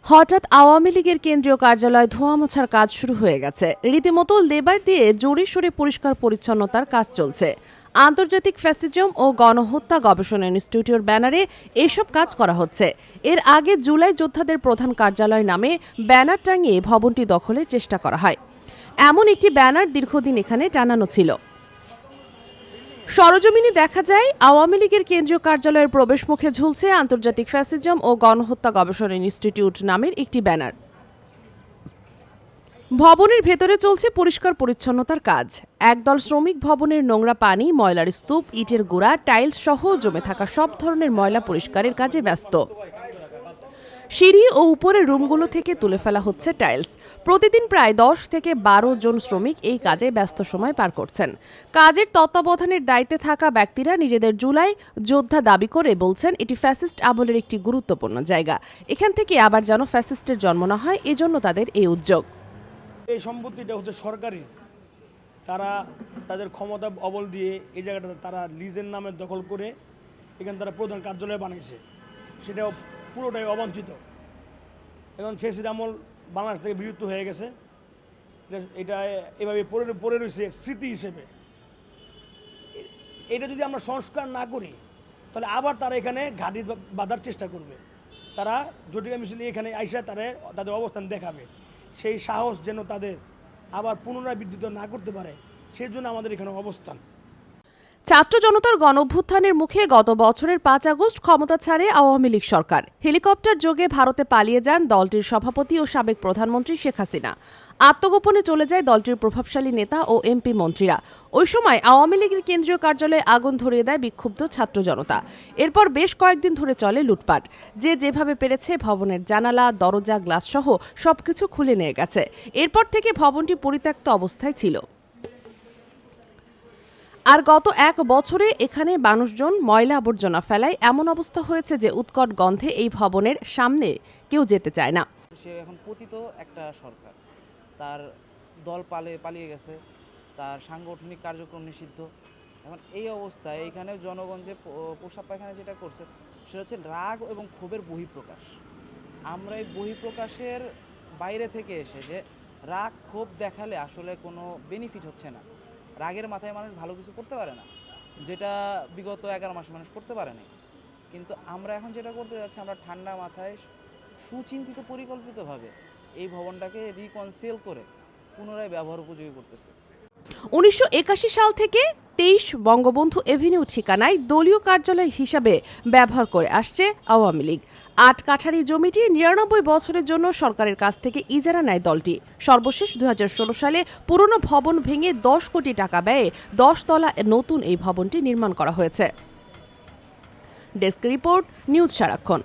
হঠাৎ আওয়ামী লীগের কেন্দ্রীয় কার্যালয় ধোঁয়া মোছার কাজ শুরু হয়ে গেছে। রীতিমতো লেবার দিয়ে জোরে সোরে পরিষ্কার পরিচ্ছন্নতার কাজ চলছে। আন্তর্জাতিক ফ্যাসিজম ও গণহত্যা গবেষণা ইনস্টিটিউটের ব্যানারে এসব কাজ করা হচ্ছে। এর আগে জুলাই যোদ্ধাদের প্রধান কার্যালয় নামে ব্যানার টাঙিয়ে ভবনটি দখলের চেষ্টা করা হয়। এমন একটি ব্যানার দীর্ঘদিন এখানে টানানো ছিল। সরজমিনে দেখা যায় আওয়ামী লীগের কেন্দ্রীয় কার্যালয়ের প্রবেশমুখে ঝুলছে আন্তর্জাতিক ফ্যাসিজম ও গণহত্যা গবেষণা ইনস্টিটিউট নামের একটি ব্যানার। ভবনের ভেতরে চলছে পরিষ্কার পরিচ্ছন্নতার কাজ। একদল শ্রমিক ভবনের নোংরা পানি, ময়লার স্তূপ, ইটের গুঁড়া, টাইলস সহ জমে থাকা সব ধরনের ময়লা পরিষ্কারের কাজে ব্যস্ত। সিঁড়ি ও উপরের রুমগুলো থেকে তুলে ফেলা হচ্ছে টাইলস। প্রতিদিন প্রায় 10 থেকে 12 জন শ্রমিক এই কাজে ব্যস্ত সময় পার করছেন। কাজের তত্ত্বাবধানের দায়িত্বে থাকা ব্যক্তিরা নিজেদের জুলাই যোদ্ধা দাবি করে বলছেন এটি ফ্যাসিস্ট আমলের একটি গুরুত্বপূর্ণ জায়গা। এখান থেকে আবার যেন ফ্যাসিস্টের জন্ম না হয়, এজন্য তাদের এই উদ্যোগ। এই সম্পত্তিটা হচ্ছে সরকারি। তারা তাদের ক্ষমতা অবল দিয়ে এই জায়গাটা তারা লিজের নামে দখল করে এখানে তারা প্রধান কার্যালয় বানিয়েছে। সেটাও পুরোটাই অবাঞ্ছিত। এখন ফ্যাসিস্ট আমল বাংলাদেশ থেকে বিলুপ্ত হয়ে গেছে। এটা এভাবে পড়ে রয়েছে স্মৃতি হিসেবে। এটা যদি আমরা সংস্কার না করি তাহলে আবার তারা এখানে ঘাঁটি বাঁধার চেষ্টা করবে। তারা জটিল মিছিলে এখানে আইসা তাদের অবস্থান দেখাবে। সেই সাহস যেন তাদের আবার পুনরাবৃত্তি না করতে পারে, সেই জন্য আমাদের এখানে অবস্থান। ছাত্র জনতার গণঅভ্যুত্থানের মুখে গত বছরের 5 আগস্ট ক্ষমতা ছাড়ে আওয়ামী লীগ সরকার। হেলিকপ্টার যোগে ভারতে পালিয়ে যান দলটির সভাপতি ও সাবেক প্রধানমন্ত্রী শেখ হাসিনা। আত্মগোপনে চলে যায় দলটির প্রভাবশালী নেতা ও এমপি মন্ত্রীরা। ওই সময় আওয়ামী লীগের কেন্দ্রীয় কার্যালয়ে আগুন ধরিয়ে দেয় বিক্ষুব্ধ ছাত্র জনতা। এরপর বেশ কয়েকদিন ধরে চলে লুটপাট। যে যেভাবে পেরেছে ভবনের জানালা, দরজা, গ্লাস সহ সবকিছু খুলে নিয়ে গেছে। এরপর থেকে ভবনটি পরিত্যক্ত অবস্থায় ছিল। আর গত 1 বছরে এখানে মানুষজন ময়লা আবর্জনা ফেলায় এমন অবস্থা হয়েছে যে উৎকট গন্ধে এই ভবনের সামনে কেউ যেতে চায় না। সে এখন পতিত একটা সরকার, তার দল পালিয়ে গেছে, তার সাংগঠনিক কার্যক্রম নিষিদ্ধ। এখন এই অবস্থায় এইখানে জনগণ যে প্রস্রাব পায়খানা যেটা করছে সেটা হচ্ছে রাগ এবং ক্ষোভের বহিঃপ্রকাশ। আমরা এই বহিঃপ্রকাশের বাইরে থেকে এসে যে রাগ ক্ষোভ দেখালে আসলে কোনো বেনিফিট হচ্ছে না। রাগের মাথায় মানুষ ভালো কিছু করতে পারে না, যেটা বিগত 11 মাসে মানুষ করতে পারে না। কিন্তু আমরা এখন যেটা করতে যাচ্ছি, আমরা ঠান্ডা মাথায় সুচিন্তিত পরিকল্পিতভাবে এই ভবনটাকে রিকনসিল করে পুনরায় ব্যবহার উপযোগী করতেছে। 1981 সাল থেকে 23 বঙ্গবন্ধু এভিনিউ ঠিকানায় দলীয় কার্যালয় হিসাবে ব্যবহার করে আসছে আওয়ামী লীগ। 8 কাঠারি জমিটি 99 বছরের জন্য সরকারের কাছ থেকে ইজারা নেয় দলটি। সর্বশেষ 2016 সালে পুরনো ভবন ভেঙে 10 কোটি টাকা ব্যয়ে 10 তলা নতুন এই ভবনটি নির্মাণ করা হয়েছে। ডেস্ক রিপোর্ট, নিউজ সারাক্ষণ।